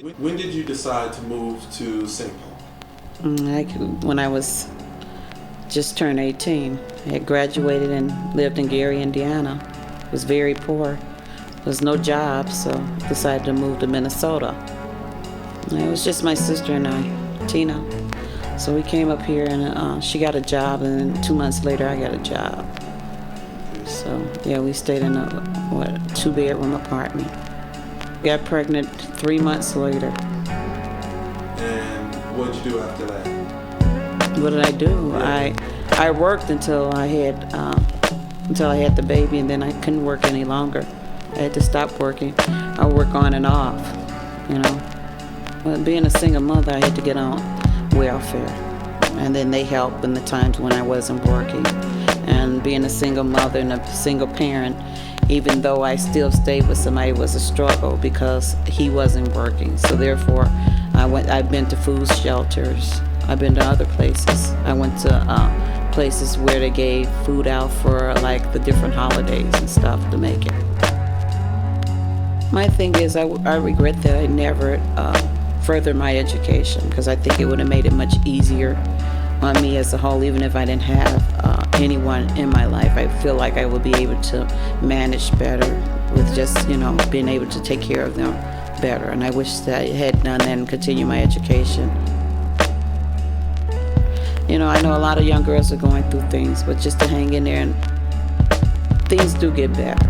When did you decide to move to St. Paul? When I was just turned 18. I had graduated and lived in Gary, Indiana. Was very poor. There was no job, so I decided to move to Minnesota. And it was just my sister and I, Tina. So we came up here and she got a job, and then 2 months later I got a job. So yeah, we stayed in a 2-bedroom apartment. Got pregnant 3 months later. And what did you do after that? What did I do? I worked until I had the baby, and then I couldn't work any longer. I had to stop working. I would work on and off, you know. But being a single mother, I had to get on welfare, and then they helped in the times when I wasn't working. And being a single mother and a single parent, even though I still stayed with somebody, was a struggle because he wasn't working. So therefore, I've been to food shelters. I've been to other places. I went to places where they gave food out for like the different holidays and stuff to make it. My thing is, I regret that I never furthered my education, because I think it would have made it much easier on me as a whole. Even if I didn't have anyone in my life, I feel like I would be able to manage better with just, being able to take care of them better. And I wish that I had done that and continued my education. I know a lot of young girls are going through things, but just to hang in there, and things do get better.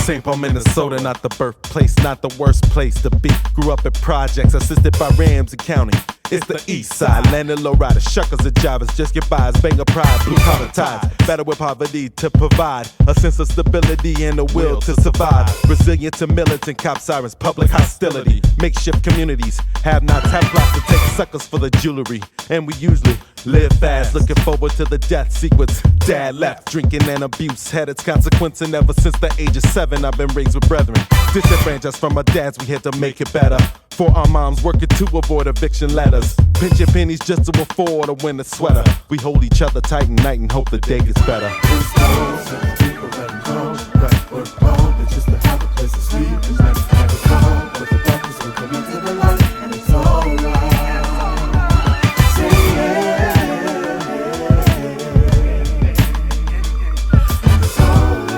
St. Paul, Minnesota, not the birthplace, not the worst place to be. Grew up in projects, assisted by Ramsey County. It's the east side, landed low riders, shuckers and jobbers, just get by, banger pride, blue collar ties. Battle with poverty to provide a sense of stability and a will to survive. Resilient to militant cop sirens, public hostility. Makeshift communities, have nots, have plots to take suckers for the jewelry. And we usually live fast, looking forward to the death sequence. Dad left, drinking and abuse had its consequence, and ever since the age of 7 I've been raised with brethren. Disenfranchised from our dads, we had to make it better. For our moms working to avoid eviction letters. Pinching pennies just to afford a winter sweater. We hold each other tight at night and hope the day gets better. It's those and people that come, that work hard, it's just to have a place to sleep. It's not to have it hard, but the darkness will come into the light, and it's alright. Say yeah, and it's alright.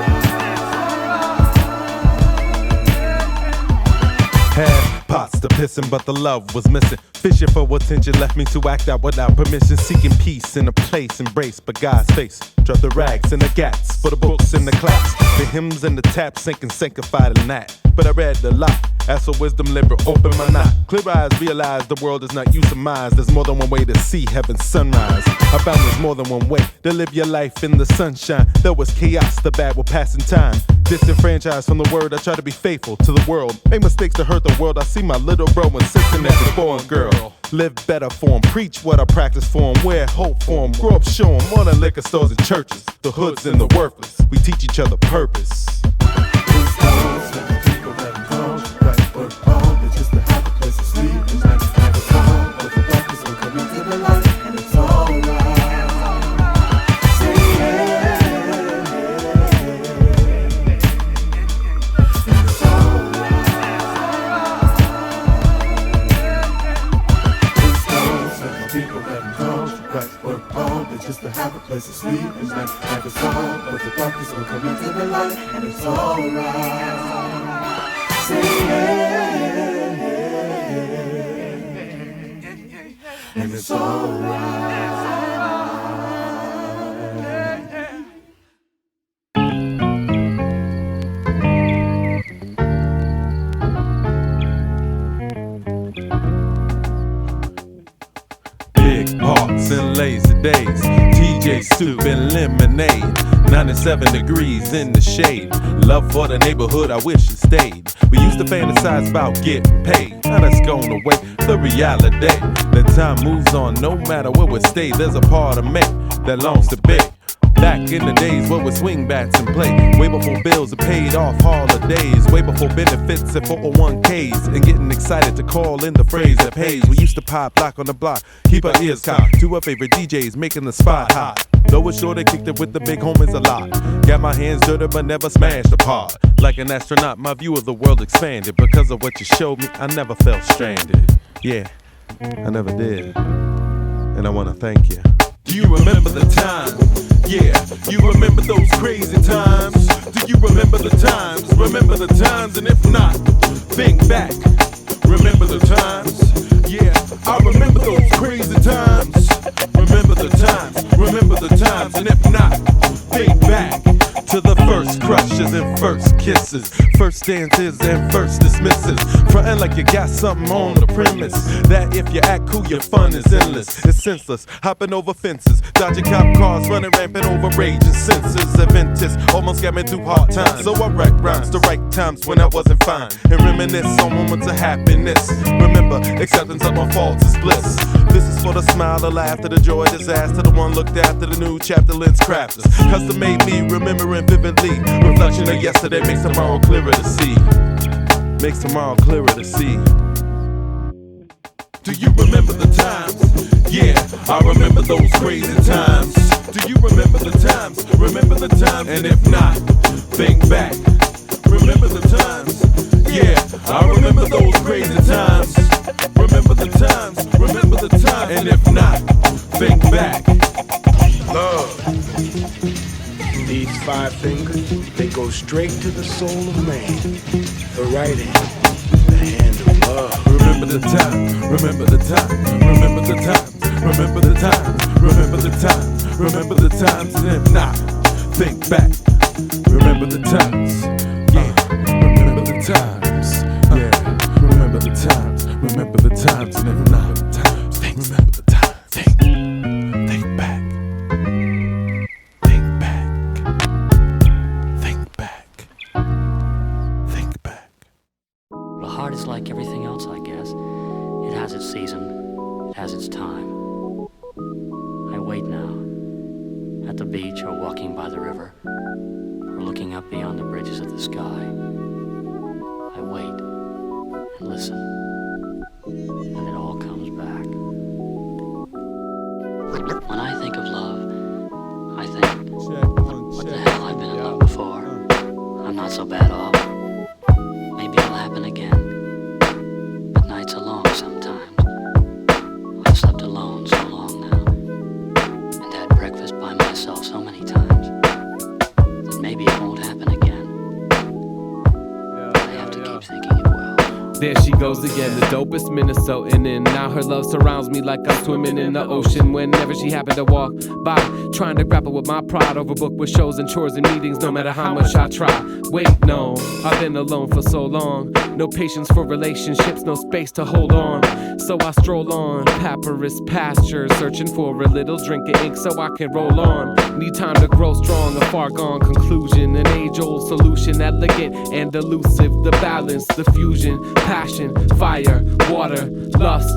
Had pots to pissing, but the love was missing. Fishing for attention left me to act out without permission. Seeking peace in a place embraced by God's face. Drop the rags and the gats for the books and the claps. The hymns and the taps sinking sanctified in that. But I read a lot, asked for wisdom, liberal, open my knot. Clear eyes, realize the world is not euphemized. There's more than one way to see heaven's sunrise. I found there's more than one way to live your life in the sunshine. There was chaos, the bad will pass in time. Disenfranchised from the word, I try to be faithful to the world. Make mistakes to hurt the world, I see my little bro insisting that the foreign girl. Live better for him, preach what I practice for him, wear hope for him, grow up show him, more than liquor stores and churches, the hoods and the worthless, we teach each other purpose. It's those and people that come, that work hard, it's just to have a place to sleep. It's not to have it hard, but the darkness will come into the light, and it's alright. Say yeah, and it's alright. It's those and people that come, that work hard, it's just to have a place to sleep. It's not to have it hard, but the darkness will come into the light, and it's alright. Say yeah, and it's alright. Big parts and lazy days, TJ soup and lemonade, 97 degrees in the shade. Love for the neighborhood, I wish it stayed. We used to fantasize about getting paid. Now that's gone away, the reality. The time moves on, no matter where we stay. There's a part of me that longs to be. Back in the days where we swing bats and play, way before bills are paid off holidays, way before benefits and 401ks, and getting excited to call in the phrase that pays. We used to pop lock on the block, keep our ears cocked to our favorite DJs, making the spot hot. Though it's sure they kicked it with the big homies a lot. Got my hands dirty but never smashed apart. Like an astronaut, my view of the world expanded. Because of what you showed me, I never felt stranded. Yeah, I never did. And I wanna thank you. Do you remember the time? Yeah, you remember those crazy times? Do you remember the times? Remember the times, and if not, think back. Remember the times? Yeah, I remember those crazy times. Remember the times, remember the times, and if not, think back to the first crushes and first kisses, first dances and first dismisses. Frontin' like you got something on the premise that if you act cool, your fun is endless. It's senseless, hopping over fences, dodging cop cars, running rampant over rage and senses. Aventus almost got me through hard times, so I write rhymes the right times when I wasn't fine and reminisce on moments of happiness. Remember, acceptance of my faults is bliss. This is for the smile, the laughter, the joy, disaster, the one looked after, the new chapter lens crafters. Custom made me remembering vividly. Reflection of yesterday makes tomorrow clearer to see. Makes tomorrow clearer to see. Do you remember the times? Yeah, I remember those crazy times. Do you remember the times? Remember the times? And if not, think back. Remember the times? Yeah, I remember those crazy times. Remember the times? Remember the times? And if not, think back. Love. These 5 fingers, they go straight to the soul of man. The right hand, the hand of love. Remember the time, remember the time, remember the times, remember the times, remember the times, remember the times, and if not, think back. Remember the times, remember the times, remember the times, remember the times, and if not, remember the times, think back. It's like everything else, I guess. It has its season, it has its time. I wait now, at the beach or walking by the river, or looking up beyond the bridges of the sky. I wait and listen, and it all comes back. When I think of love, I think, what the hell, I've been in love before. I'm not so bad off. Maybe it'll happen again. Nights are long sometimes. I've slept alone so long now, and had breakfast by myself so many times, that maybe it won't happen again. But I have to keep thinking it will. There she goes again, the dopest Minnesotan, and now her love surrounds me like I'm swimming in the ocean. Whenever she happened to walk by, trying to grapple with my pride, overbooked with shows and chores and meetings, no matter how much I try. Wait, no, I've been alone for so long. No patience for relationships, no space to hold on. So I stroll on papyrus pastures, searching for a little drink of ink so I can roll on. Need time to grow strong, a far gone conclusion, an age-old solution, elegant and elusive. The balance, the fusion, passion, fire, water, lust.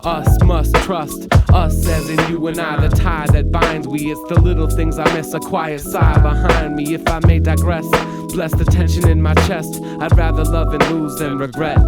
Us must trust, us as in you and I, the tie that binds we. It's the little things I miss, a quiet sigh behind me. If I may digress, bless the tension in my chest. I'd rather love and lose than regret.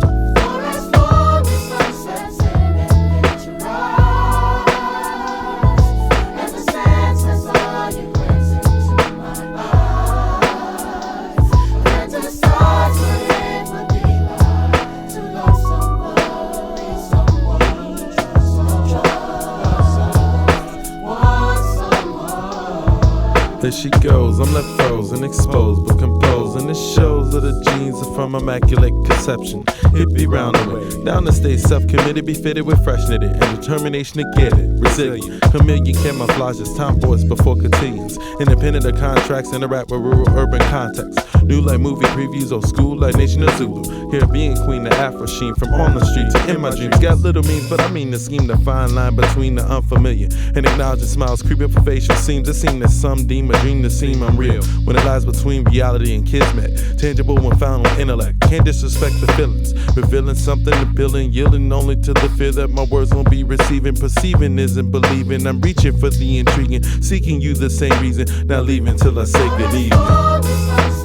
There she goes, I'm left frozen, exposed but composed, and it shows that the genes are from immaculate conception. Hippie round the way, down to stay self-committed, be fitted with fresh knitted and determination to get it. Resilient, chameleon camouflages, tomboys before cotillions, independent of contracts, interact with rural urban context. New like movie previews, old school like Nation of Zulu. Caribbean queen, the Afro sheen from on the streets and in my dreams. Got little means, but I mean the scheme, the fine line between the unfamiliar and acknowledging smiles, creeping for facial seams. It seems that some deem a dream to seem unreal. when it lies between reality and kismet. Tangible when found on intellect. Can't disrespect the feelings. Revealing something, appealing, yielding only to the fear that my words won't be receiving. Perceiving isn't believing. I'm reaching for the intriguing, seeking you the same reason. Not leaving till I say good evening.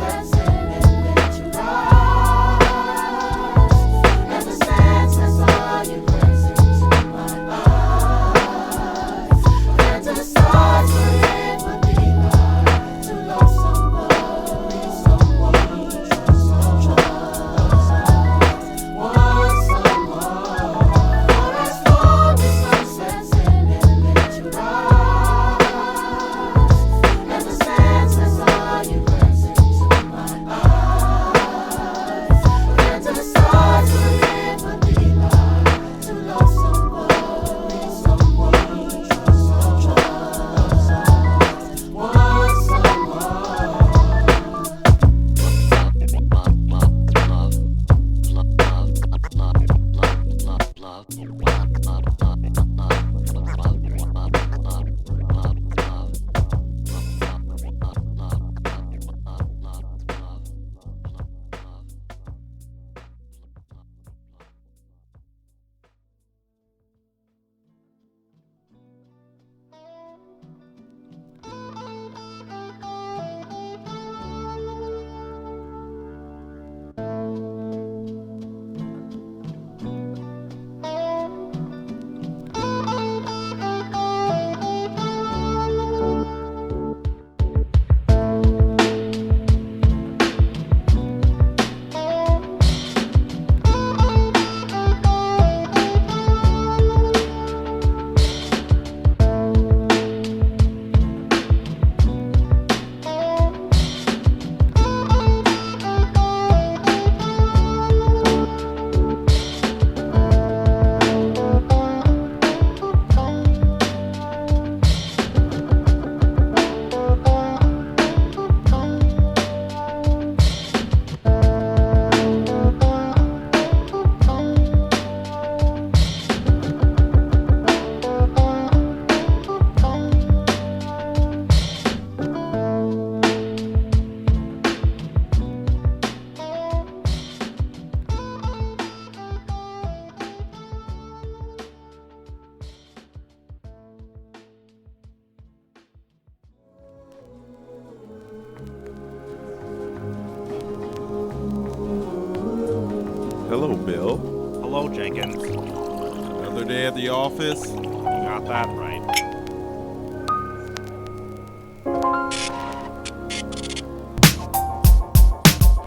Hello, Bill. Hello, Jenkins. Another day at the office? You got that right.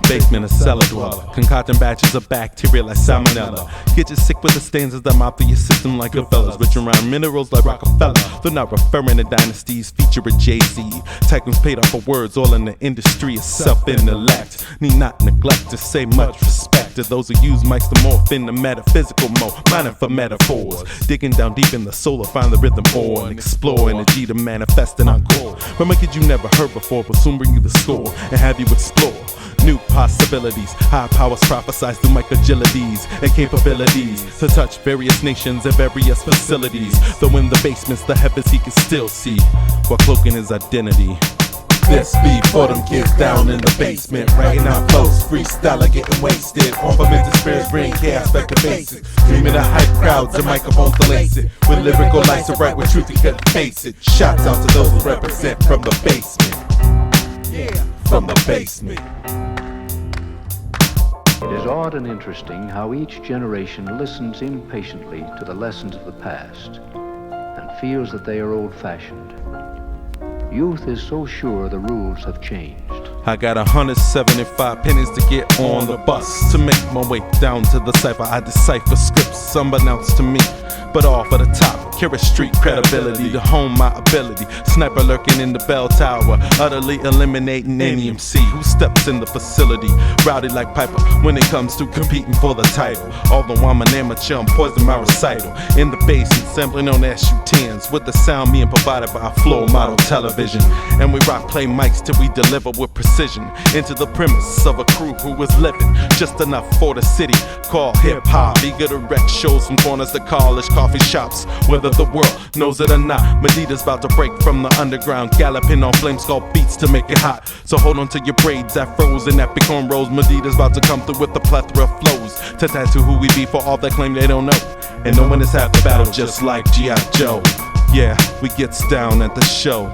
Basement, a cellar dweller, concocting batches of bacteria like salmonella. Get you sick with the stains of the mouth of your system like Goodfellas, rich around minerals like Rockefeller. They're not referring to dynasties, feature a Jay-Z. Tycoons paid off for words, all in the industry is self-intellect. Need not neglect to say much respect to those who use mics to morph in the metaphysical mode, mining for metaphors. Digging down deep in the soul to find the rhythm or and explore energy to manifest in our core. From a kid you never heard before, will soon bring you the score and have you explore new possibilities. High powers prophesize through mic agilities and capabilities to touch various nations and various facilities. Though in the basements, the heavens he can still see while cloaking his identity. This beat for them kids down in the basement, writing out flows, freestyler getting wasted. On fermented spirits, bring chaos back to basics. Dreaming of hype crowds and microphones to lace it. With lyrical lights to write with truth, you couldn't face it. Shouts out to those who represent from the basement. Yeah, from the basement. It is odd and interesting how each generation listens impatiently to the lessons of the past and feels that they are old-fashioned. Youth is so sure the rules have changed. I got 175 pennies to get on the bus to make my way down to the cipher. I decipher scripts unbeknownst to me, but all for the top. Cure street credibility to hone my ability. Sniper lurking in the bell tower, utterly eliminating any MC who steps in the facility. Rowdy like Piper when it comes to competing for the title. Although I'm an amateur, I'm poisoning my recital. In the basement, sampling on SU-10s with the sound being provided by a floor model television. And we rock play mics till we deliver with precision. precision into the premise of a crew who is living just enough for the city called hip-hop. Eager to wreck shows from corners to college coffee shops, whether the world knows it or not. Medita's about to break from the underground, galloping on flame-skull beats to make it hot. So hold on to your braids, afros and epic cornrows. Medita's about to come through with a plethora of flows to tattoo who we be for all that claim they don't know. And knowing it's half the battle, just like G.I. Joe. Yeah, we gets down at the show.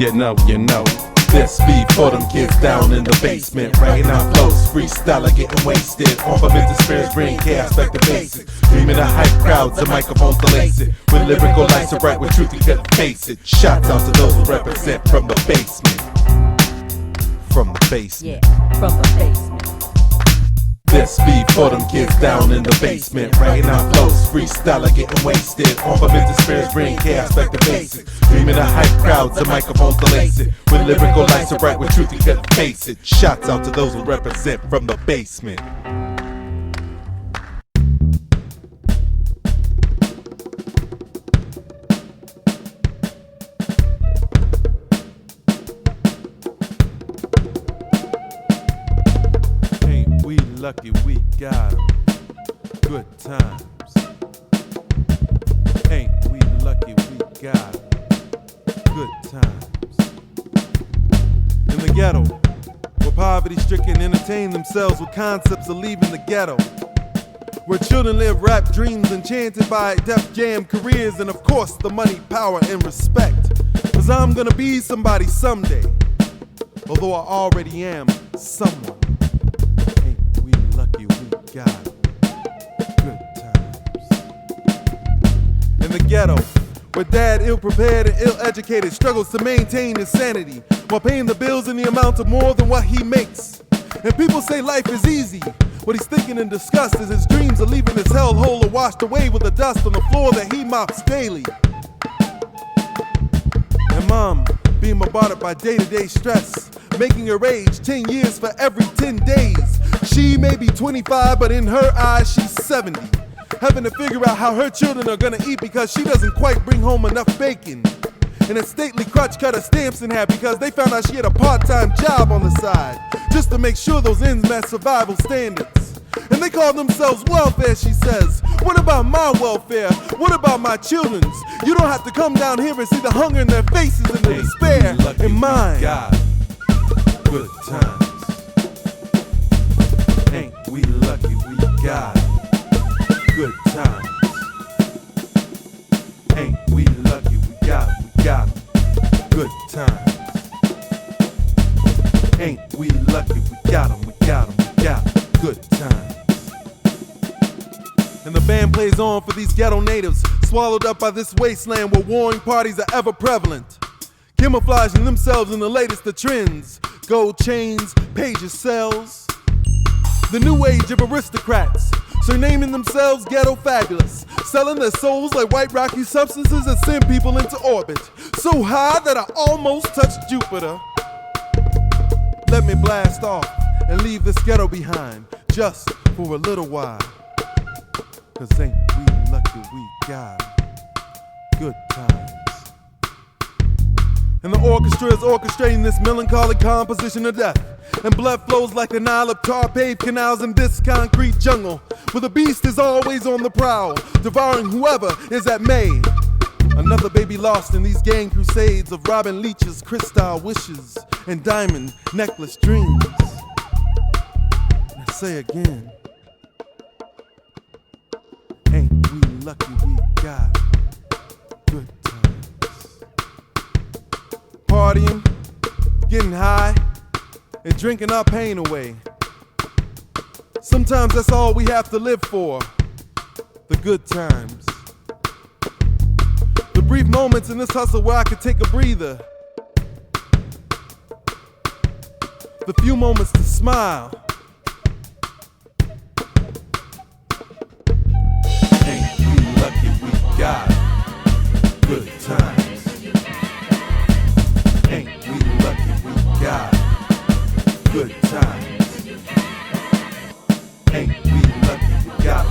You know. This beat for them kids down in the basement, writing out flows, freestyler getting wasted. On fermented spirits, bring chaos back to basics. Dreaming of hype crowds and microphones to lace it. With lyrical lights to write with truth, you couldn't face it. Shouts out to those who represent from the basement. From the basement. Yeah, from the basement. This beat for them kids down in the basement, writing out flows, freestyler getting wasted. On fermented spirits, bring chaos back to basics. Dreaming of hype crowds and microphones to lace it. With lyrical lights to write with truth, you couldn't face it. Shouts out to those who represent from the basement. Lucky we got 'em. Good times. Ain't we lucky we got 'em. Good times. In the ghetto, where poverty-stricken entertain themselves with concepts of leaving the ghetto. Where children live rap dreams enchanted by Def Jam careers and of course the money, power, and respect. 'Cause I'm gonna be somebody someday, although I already am someone. God, good times. In the ghetto, where dad, ill-prepared and ill-educated, struggles to maintain his sanity while paying the bills in the amount of more than what he makes. And people say life is easy. What he's thinking in disgust is his dreams of leaving his hellhole are washed away with the dust on the floor that he mops daily. And mom, being bombarded by day-to-day stress, making her age 10 years for every 10 days. She may be 25, but in her eyes, she's 70. Having to figure out how her children are gonna eat because she doesn't quite bring home enough bacon. And a stately crutch cut her stamps in half because they found out she had a part-time job on the side, just to make sure those ends met survival standards. And they call themselves welfare, she says. What about my welfare? What about my children's? You don't have to come down here and see the hunger in their faces and the despair in mine. Good times. Ain't we lucky we got good times. Ain't we lucky we got good times. Ain't we lucky we got 'em, we got good times. And the band plays on for these ghetto natives, swallowed up by this wasteland where warring parties are ever prevalent, camouflaging themselves in the latest of trends. Gold chains, pages, cells. The new age of aristocrats, surnaming themselves ghetto fabulous, selling their souls like white rocky substances that send people into orbit, so high that I almost touched Jupiter. Let me blast off and leave this ghetto behind, just for a little while. 'Cause ain't we lucky we got good times. And the orchestra is orchestrating this melancholy composition of death. And blood flows like the Nile of tar-paved canals in this concrete jungle, where the beast is always on the prowl, devouring whoever is at may. Another baby lost in these gang crusades of Robin Leach's crystal wishes and diamond necklace dreams. And I say again, ain't we lucky we got good times. Partying, getting high, and drinking our pain away. Sometimes that's all we have to live for, the good times. The brief moments in this hustle where I could take a breather. The few moments to smile. Ain't we lucky we got good times. Ain't we lucky we got good times. Ain't we lucky we got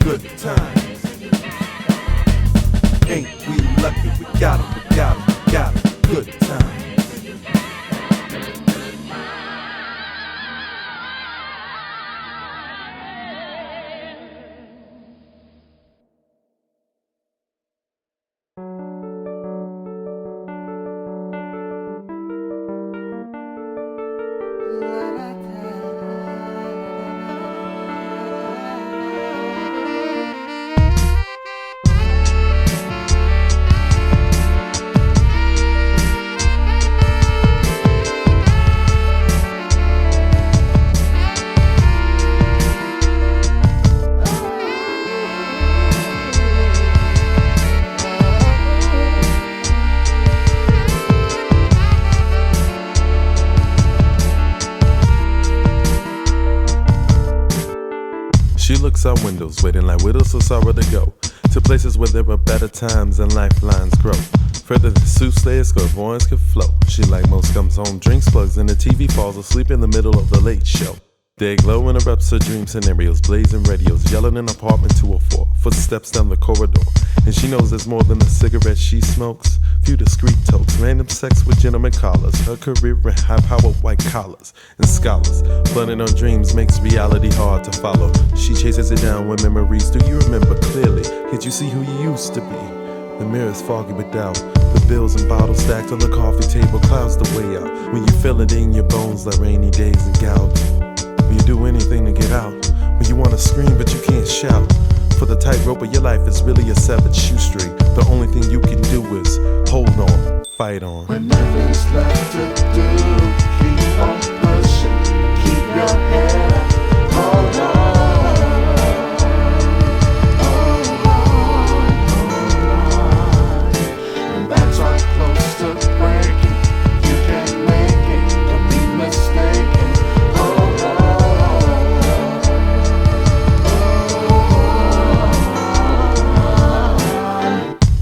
good times. Ain't we lucky we got good times. She looks out windows, waiting like widows for sorrow to go to places where there are better times and lifelines grow. Further than soothsayers, clairvoyants could flow. She, like most, comes home, drinks, plugs in the TV, falls asleep in the middle of the late show. Day glow interrupts her dream scenarios, blazing radios, yelling in apartment 204, footsteps down the corridor. And she knows there's more than the cigarette she smokes. Few discreet tokes, random sex with gentlemen callers. Her career in high-powered white collars and scholars. Flooding on dreams makes reality hard to follow. She chases it down with memories. Do you remember clearly? Can't you see who you used to be? The mirror's foggy with doubt. The bills and bottles stacked on the coffee table clouds the way out. When you feel it in your bones like rainy days and gout. When you do anything to get out. When you wanna scream but you can't shout. For the tightrope of your life is really a severed shoestring. The only thing you can do is hold on, fight on. When nothing's left to do, keep on pushing, keep your head up, hold on. When backs are close to breaking, you can make it, don't be mistaken, hold on.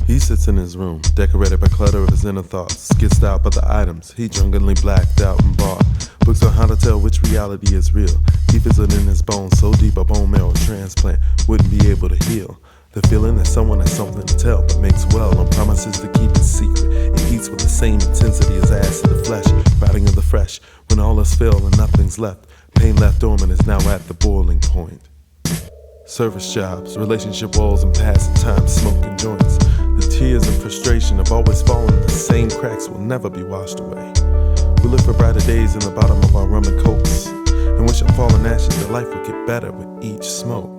He sits in his room, decorated by clutter of his inner thoughts, skitsed out by the items he drunkenly blacked out and bought. Books on how to tell which reality is real. He feels it in his bones so deep a bone marrow transplant wouldn't be able to heal. The feeling that someone has something to tell but makes well on promises to keep it secret. It eats with the same intensity as acid to the flesh, rotting in the fresh. When all is filled and nothing's left, pain left dormant is now at the boiling point. Service jobs, relationship walls, and passing time smoking joints. The tears and frustration of always falling in the same cracks will never be washed away. We look for brighter days in the bottom of our rum and cokes, and wish on fallen ashes that life would get better with each smoke.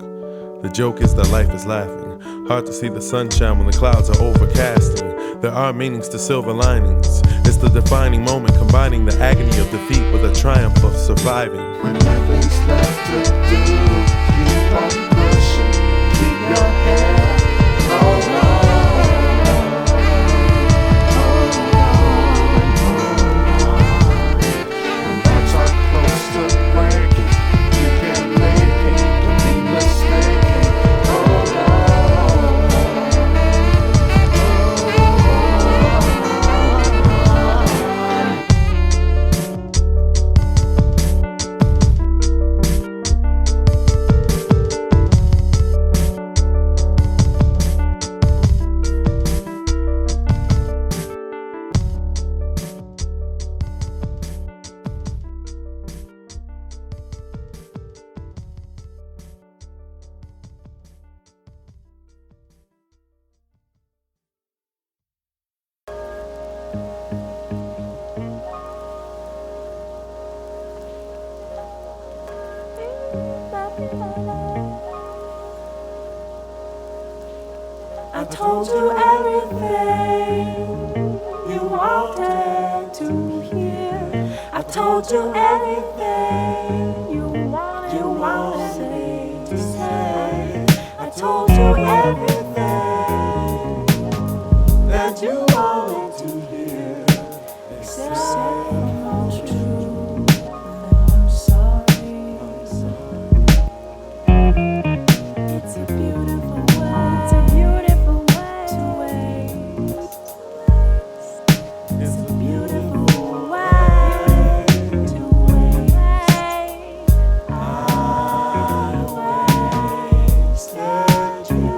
The joke is that life is laughing. Hard to see the sunshine when the clouds are overcasting. There are meanings to silver linings. It's the defining moment, combining the agony of defeat with the triumph of surviving. When nothing's left to do, keep on pushing, keep your head up, hold on. When backs are close to breaking, you can make it, don't be mistaken, hold on. I told you everything you wanted to hear. I told you everything you wanted me to say. I told you everything that you wanted to hear, except for true. I'm sorry. It's a beautiful way. It's a beautiful way to waste. It's a beautiful way to waste. I wasted you.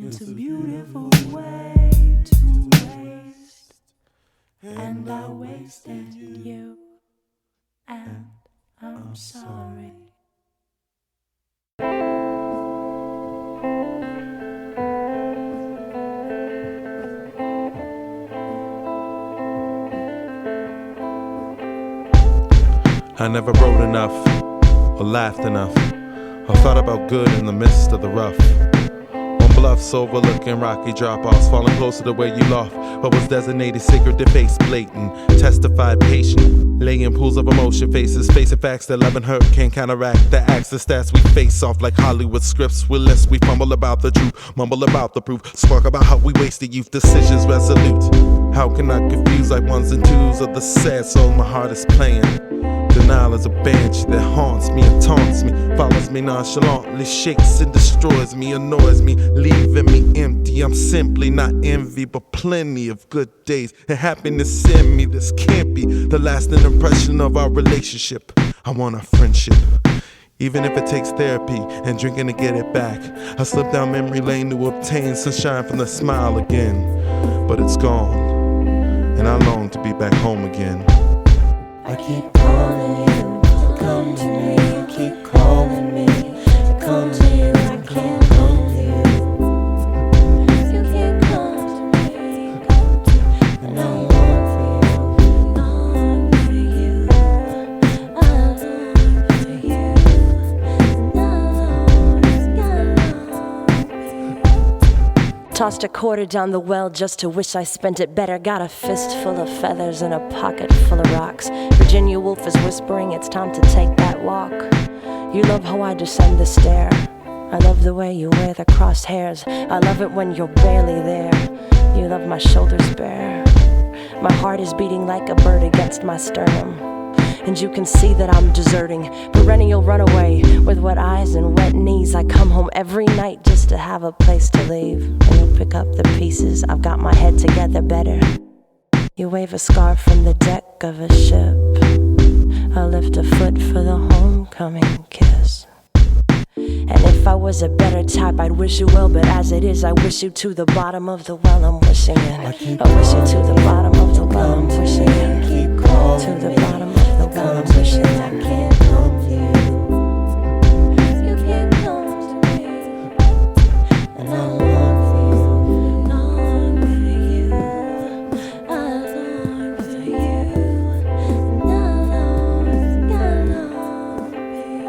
It's a beautiful way to waste, and I wasted you, and I'm sorry. I never wrote enough, or laughed enough, or thought about good in the midst of the rough. On bluffs overlooking rocky drop-offs, falling closer to where you loft, but was designated sacred to face blatant, testified patient, laying pools of emotion, faces facing facts that love and hurt can't counteract. The acts, the stats we face off like Hollywood scripts. With less we fumble about the truth, mumble about the proof, spark about how we wasted youth, decisions resolute. How can I confuse like ones and twos of the sad soul my heart is playing? Denial is a banshee that haunts me and taunts me, follows me nonchalantly, shakes and destroys me, annoys me, leaving me empty. I'm simply not envy, but plenty of good days and happiness in me. This can't be the lasting impression of our relationship. I want our friendship, even if it takes therapy and drinking to get it back. I slip down memory lane to obtain sunshine from the smile again, but it's gone, and I long to be back home again. I keep calling you to come to me. You keep calling me to come to you. I can't come to you. You can't come to me, come to me. And I long for you, I long for you, and I long for you. Tossed a quarter down the well just to wish I spent it better. Got a fist full of feathers and a pocket full of rocks. Virginia Woolf is whispering, it's time to take that walk. You love how I descend the stair. I love the way you wear the crosshairs. I love it when you're barely there. You love my shoulders bare. My heart is beating like a bird against my sternum. And you can see that I'm deserting, perennial runaway with wet eyes and wet knees. I come home every night just to have a place to leave. And you'll pick up the pieces, I've got my head together better. You wave a scarf from the deck of a ship. I lift a foot for the homecoming kiss. And if I was a better type, I'd wish you well. But as it is, I wish you to the bottom of the well I'm wishing in. I wish you to the bottom of the well I'm wishing in. To the bottom of the well I'm wishing in. I can't come to you. You can't come to me. And I long for you, long for you. I long for you, and I long for you.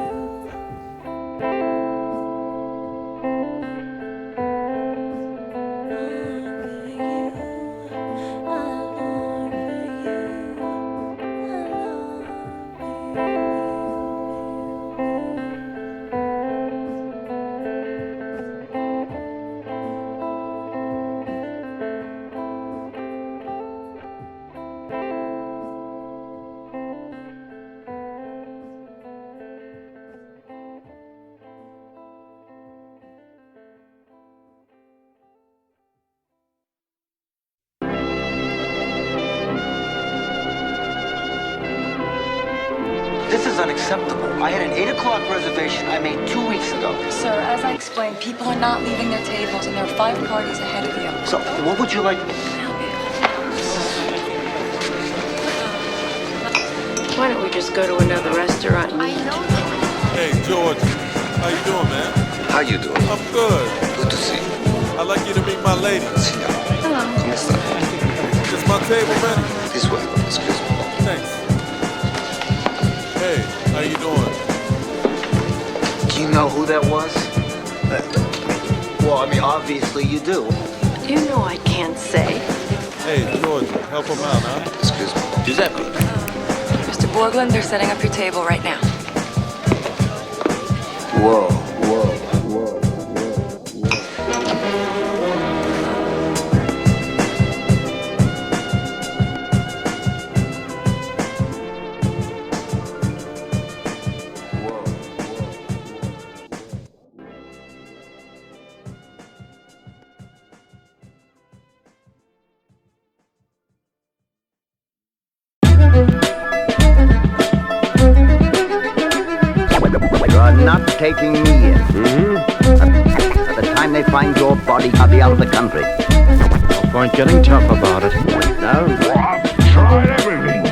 This is unacceptable. I had an 8 o'clock reservation I made 2 weeks ago. Sir, as I explained, people are not leaving their tables, and there are 5 parties ahead of you. So, what would you like? Why don't we just go to another restaurant? I know. Hey, George. How you doing, man? How you doing? I'm good. Good to see you. I'd like you to meet my lady. Hello. ¿Cómo está? Is my table ready? This way, excuse me. Thanks. Hey, how you doing? Do you know who that was? Well, I mean, obviously you do. You know I can't say. Hey, George, help him out, huh? Excuse me. Giuseppe. Mr. Borglund, they're setting up your table right now. Whoa. Not taking me in. At the time they they find your body, I'll be out of the country. No point getting tough about it. No? Well, I've tried everything,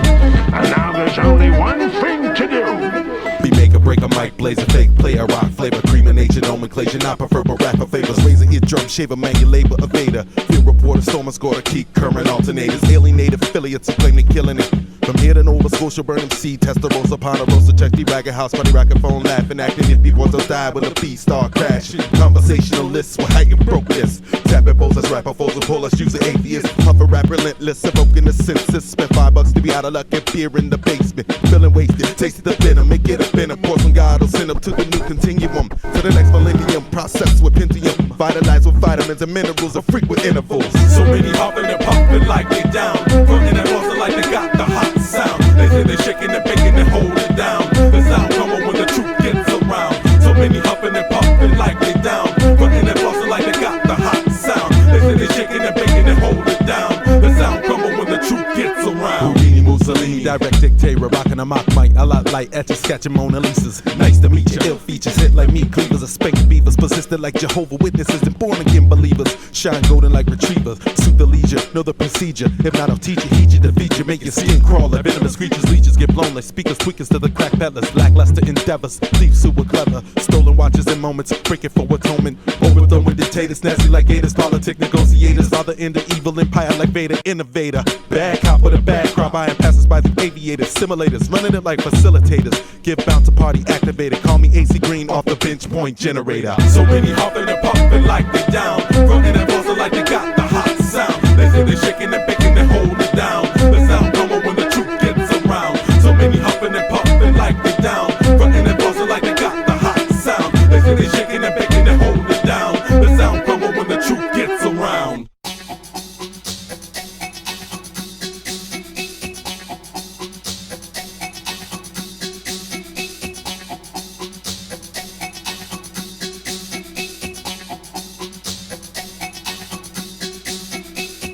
and now there's only one thing to do. Be make or break a mic, blaze a fake, play a rock flavor, cream of nature, nomenclature, not prefer but rapper favors, razor eardrum, shaver, man, your labor, evader, field reporter, stormer, score, keep current alternators, alienated affiliates who claim they killing it. From here to Nova Scotia, burn MC, Testarossa, Ponderosa, check the ragged house, funny racket phone, laughing, acting if people don't die when the beat start crashing. Conversationalists will heighten broke this. Tapping bowls as rapper foes and pull us, use the atheist. Puff a rap relentless, evoking the senses. Spent $5 to be out of luck and fear in the basement. Feeling wasted, tasted the venom, and get a venom. Pour some God will send up to the new continuum. To the next millennium, processed with Pentium. Vitalized with vitamins and minerals of frequent intervals. So many hopping and puffing like they down. Frontin' and bustin' like they got the hot sound. They say they shaking and baking and hold it down. The sound coming when the truth gets around. So many hopping and puffing like they down. Frontin' and bustin' like they got the hot sound. They say they shaking and baking and hold it down. The sound coming when the truth gets around. Houdini, Mussolini, direct dictator, rockin' a mock mic, a lot like etching, sketching Mona Lisas. Nice to meet you, ill features, hit like meat cleavers, a spank beavers, persistent like Jehovah Witnesses and born again believers. Shine golden like retrievers, suit the leisure, know the procedure. If not, I'll teach you, heed you, defeat you, make your skin crawl like venomous creatures, leeches get blown like speakers, tweakers to the crack peddlers, lackluster endeavors, thieves who were clever, stolen watches and moments, breaking for atonement, overthrown with dictators, nasty like gators, politic negotiators, father in the evil empire like Vader, innovator, bad cop with a bad crop, iron passes by the aviators, simulators, running it like facilitators, give bound to party activated, call me AC Green off the bench point generator. So many hopping and puffing like they down. Frontin' and bustin' like they got the hot sound. They say they shaking and baking and hold it down. The sound coming when the truth gets around. So many hopping and puffing like they down. Frontin' and bustin' like they got the hot sound. They say they shaking and baking and hold it down. The sound coming when the truth gets around.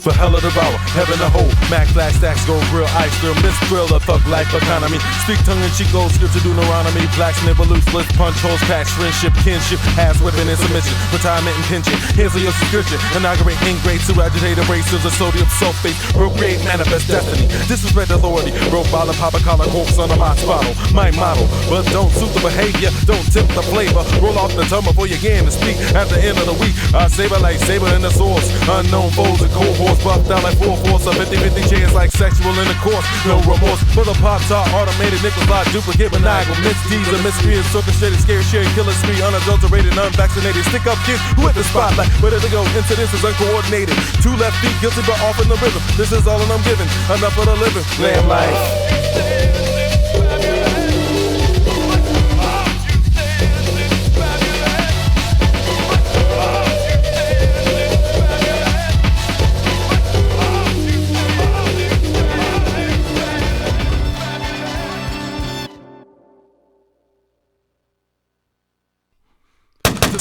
For hell of the rower, heaven a hole, Mac flash stacks, gold grill, ice grill, miss thriller, thug life economy, speak tongue and cheek, gold scripture, Deuteronomy, black snivel, loose lips, punch holes, patch, friendship, kinship, ass whipping and submission, retirement and pension, here's your subscription, inaugurate ingrates, who agitate abrasives of sodium sulfate, procreate, manifest destiny, disrespect authority, broke bottle, pop a collar, corpse on a mox bottle, my model, but don't suit the behavior, don't tip the flavor, roll off the tongue before you gain to speak, at the end of the week, I saber like saber in the source, unknown foes and cohorts, buffed down like 4-4, a 50-50 chance like sexual intercourse. No remorse for the pops are automated, nickel lot, duplicate, maniacal, misdeeds, a miscreants, orchestrated, scary, sharing, killer spree, unadulterated, unvaccinated, stick up kids who hit the spotlight. Where did they go? Incidents is uncoordinated. 2 left feet guilty but off in the rhythm. This is all that I'm giving. Enough for the living. Lamb life.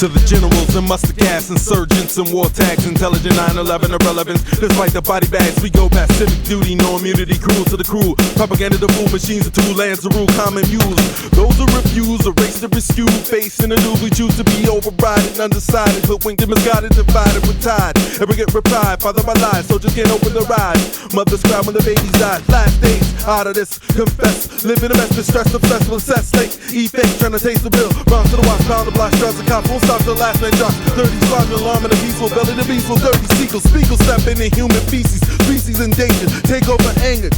To the generals and mustard gas, insurgents and war tags, intelligent 9/11 irrelevance. Despite the body bags, we go past civic duty, no immunity, cruel to the crew. Propaganda to fool, machines are tool, lands to rule, common mules. Those who refuse, erase the rescue, facing the news, we choose to be overridden, undecided, hoodwinked and misguided, divided with tide. Ever get replied, father by lies, soldiers can't open their eyes. Mothers cry when the babies die. Last days, out of this, confess, living a mess, distressed, obsessed with sex, late, effect, trying to taste the bill. Round to the watch, pound the block, stress the cops, won't stop till last night drops. 30 squad, alarm in the peaceful belly, the beast will dirty seagulls. Speakers step in human feces, species endangered, take over anger.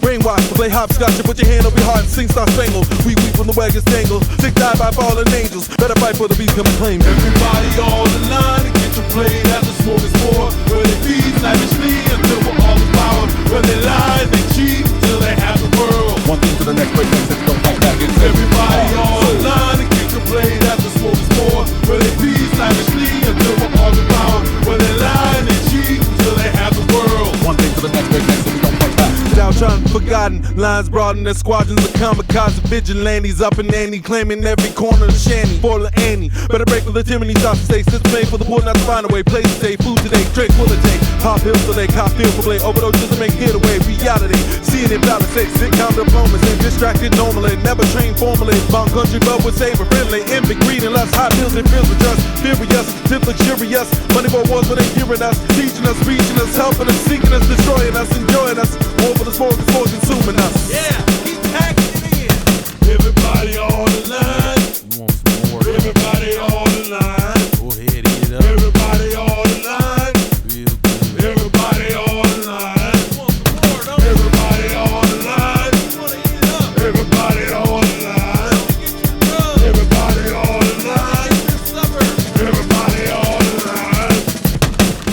Brainwash, play hopscotch and put your hand over your heart and sing star spangled. We weep when the wagons tangle, sick die by fallen angels. Better fight for the beast, come and claim. Everybody all in line to get your plate at the Smorgasbord, where they feed lavishly until we're all devoured. Where they lie, they cheat till they have the world. One thing to the next, break next, if you don't fight back. Everybody all in line to get your plate at the Smorgasbord, where they feed lavishly until we're all devoured. Where they lie, they cheat till they have the world. One thing to the next, break next, if you don't fight back. Downtrodden, forgotten, lines broaden, their squadrons of comic kamikaze vigilantes up in Annie, claiming every corner of the shanty. Spoiler Annie, better break with the Timothy thoughts to stay. Sits made for the poor, not to find a way. Place to stay, food today, drink will it take. Pop pills till they cop feel for play. Overdose just to make getaway. Reality, seeing it balance, sitcom diplomas and distracted normally. Never trained formally. Bound country, but with savor friendly. Envy, greed, and lust. Hot pills and feels with trust. Furious, tip luxurious. Money for wars, but they hearing us. Teaching us, reaching us, helping us, seeking us, destroying us, enjoying us. War for the smorgasbord, consuming us. Yeah, keep packing it in. Everybody on the line. You want some more? Everybody on the line. Go ahead, eat it up. Everybody on the line. Real good. Everybody on the line. Everybody on the line. Everybody on the line. Everybody on the line. Everybody on the line.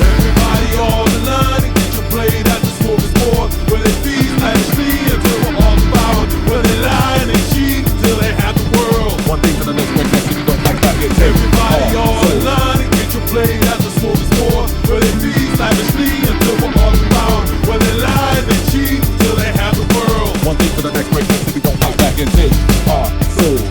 Everybody on the line and get your plate at the smorgasbord where they feast lavishly until we're all devoured. Where they lie and they cheat until they have the world. One thing for the next break, you don't like that. Everybody on the line and get your plate at the smorgasbord where they feast lavishly until we're all devoured. Where they lie and they cheat until they have the world. One thing for the next break, we don't like back and take our souls.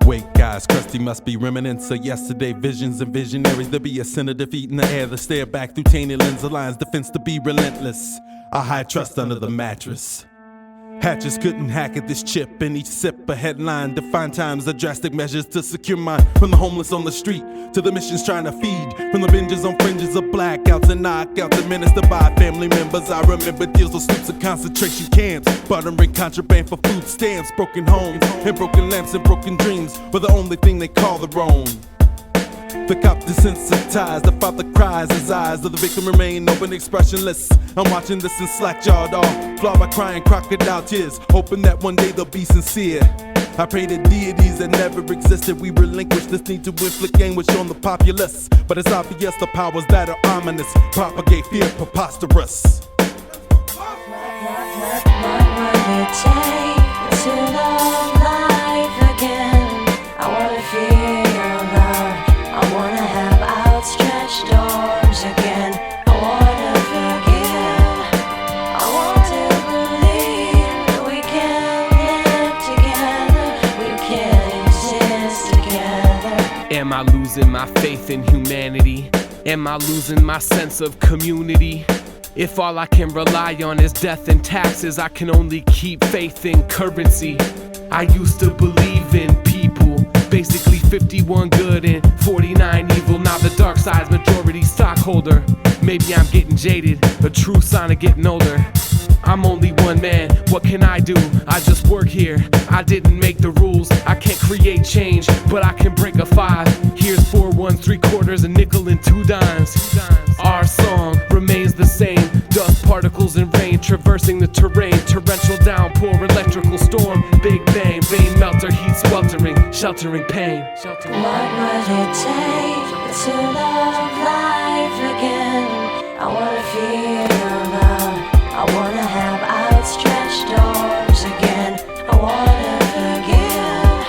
Wake guys, crusty must be remnants of yesterday. Visions and visionaries. There be a sin of defeat in the air. The stare back through tainted lens of lines. Defense to be relentless. I hide trust under the mattress. Hatches couldn't hack at this chip. In each sip a headline. Define times of drastic measures to secure mine. From the homeless on the street to the missions trying to feed. From the binges on fringes of blackouts and knockouts administered by family members. I remember deals with sleeps of concentration camps. Bartering contraband for food stamps. Broken homes and broken lamps and broken dreams were the only thing they call their own. The cop desensitized, the father cries, his eyes of the victim remain open, expressionless. I'm watching this in slack-jawed off, flawed by crying crocodile tears, hoping that one day they'll be sincere. I pray to deities that never existed, we relinquish this need to inflict anguish on the populace. But it's obvious the powers that are ominous propagate fear preposterous. What would it take to love life again? I wanna feel your love. I wanna have outstretched arms again. I wanna forgive. I want to believe that we can live together. We can exist together. Am I losing my faith in humanity? Am I losing my sense of community? If all I can rely on is death and taxes, I can only keep faith in currency. I used to believe in people, basically 51 good and 49 evil. Now the dark side's majority stockholder. Maybe I'm getting jaded, a true sign of getting older. I'm only one man, what can I do? I just work here, I didn't make the rules. I can't create change, but I can break a 5. Here's 4 1s, 3 quarters, a nickel and 2 dimes. Our song remains the same. Dust particles and rain traversing the terrain. Torrential downpour, electrical storm. Big bang, vein melter, heat sweltering, sheltering pain. What would it take to love life again? I wanna feel your love. I wanna have outstretched arms again. I wanna forgive.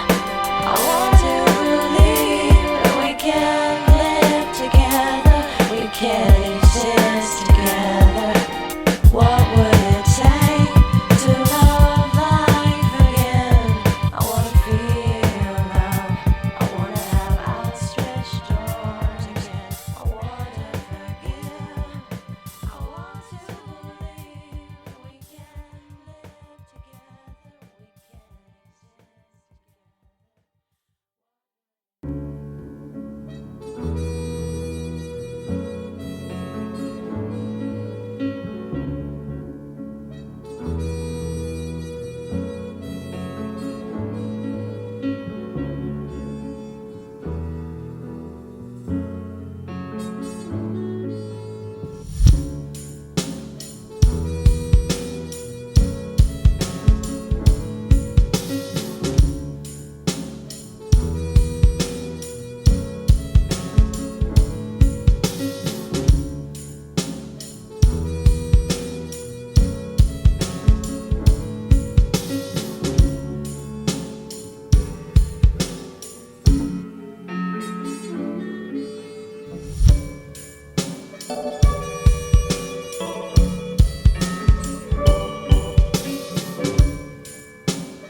I want to believe that we can live together. We can exist together. What would it take to love life again? I wanna feel your love. I wanna have outstretched arms again. I wanna forgive. I want to believe that we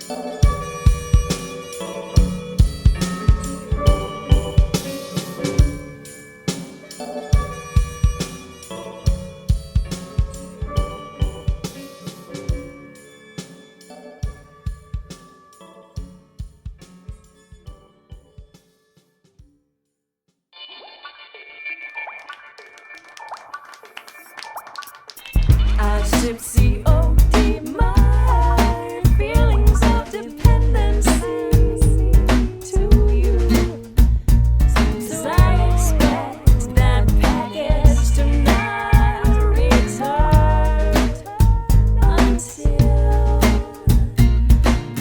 I sip COD my feelings of dependency to you. So I expect that package to not return until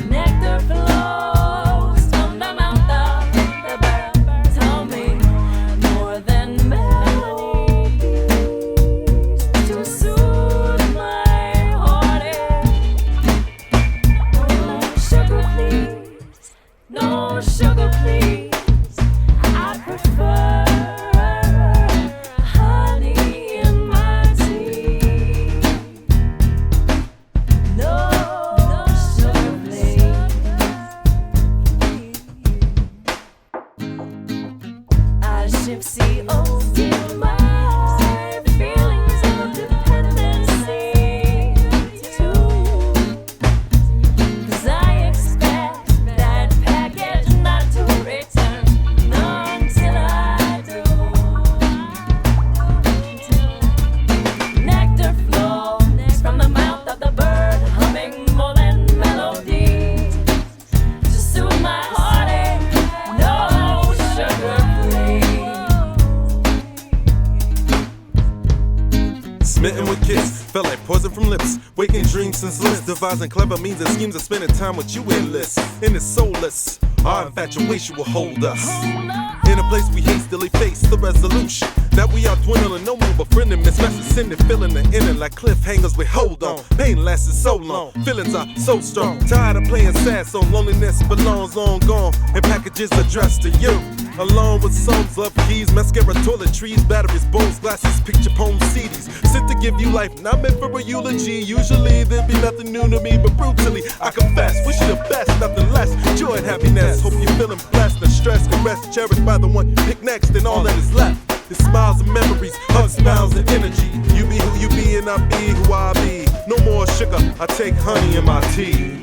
nectar flows from the mouth of the bird. Tell me more than melodies to soothe my heartache. No sugar, please. I prefer honey in my tea. No sugar, please. I ship COD my feelings of dependency to you. 'Cause I expect that package not to return until I do. Nectar flows from the mouth of the bird, humming more than melodies to soothe my heartache. No sugar, please. Smitten with kiss, felt like poison from lips. Waking dreams since lists, devising clever means and schemes of spending time with you endless. And it's soulless, our infatuation will hold us in a place we hastily face the resolution that we are dwindling, no more befriending, misrepresenting, feeling the inner like cliffhangers we hold on. Pain lasted so long, feelings are so strong. Tired of playing sad song, loneliness belongs long gone, and packages addressed to you. Along with songs, love keys, mascara, toiletries, batteries, bowls, glasses, picture poems, CDs. Sent to give you life, not meant for a eulogy. Usually there'd be nothing new to me, but brutally I confess, wish you the best, nothing less. Joy and happiness, hope you're feeling blessed. The stress can rest, cherished by the one pick next, and all that is left. It's smiles and memories, hugs, smiles and energy. You be who you be and I be who I be. No more sugar, I take honey in my tea.